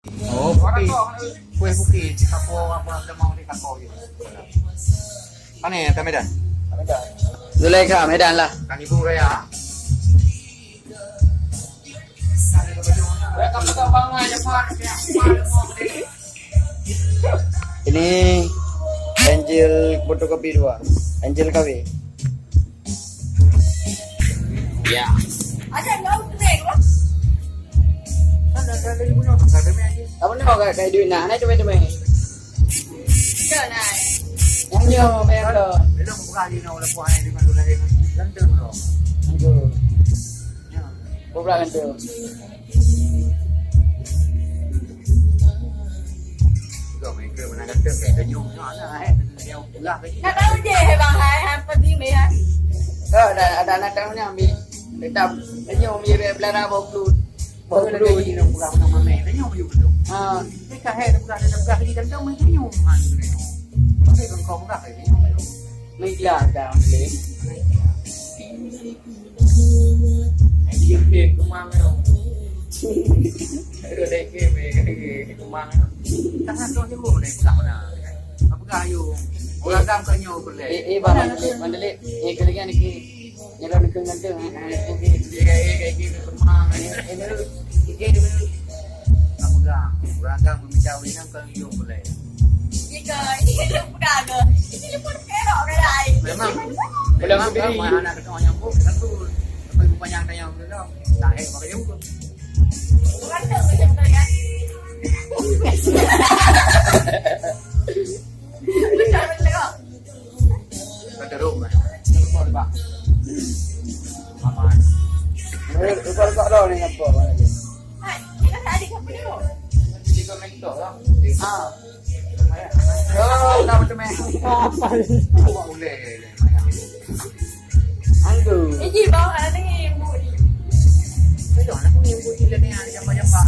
Oh, bukid. Kue bukid. Tako apa demang di tako gitu. Mana ya Medan? Medan. Zulaikha Medan lah. Kan ibu raya. Ini Angel fotokopi 2. Angel KW. Ya. Ada laut tu dek. Ada ibu nak ada me aja. Apa ni kau kayak duit nak? Nak coba-coba. Dah nak. Yang ni bayar lo. Belum buka lagi nak oleh puan di mana lagi. Lantang lo. Itu. Berapa kan tu? Juga mereka mana kata kayak denyum mana dia ulah lagi. Nak tahu je bang hai pergi me hai. Ada anak tahu ni ambil. Tetap dia umir belara bau Baru lagi nak buka nama me denyum juga tu. Ah, Mereka hai buka lagi lantang mereka denyum han denyum. Tapi kalau kau buka lagi denyum. ni dia dah beli. Dia ke kemang tu. Ada dek ke ke kemang tu. Tangan tu je boleh buka mana. Apa kayu? Orang dam kat nyo boleh. Bandalik. Kalian ni jalan ke nganteng. Kayak gini kemang ni. Ini dulu. Apa dah? Orang dam berbicara dengan kan nyo boleh. Jika ini bukan ke. Ini pun kerok ke dah. Memang berdiri. Anak dekat orang nyambung satu. Sampai banyak tanya tu dah. Tak pakai jemput. Bukan tu macam tu kan. Betul. Kata rumah. Rumah pak. Mama. Rupa-rupa dah ni apa? Hai, kita tadi kat mana tu? Tiga mentor lah. Ah. Oh, dah macam ni. Boleh. Anggu. Ini bang ada ni ibu ni. Betul, aku ni ibu dia ni yang jamba-jamba.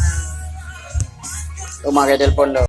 Rumah ke telefon dah.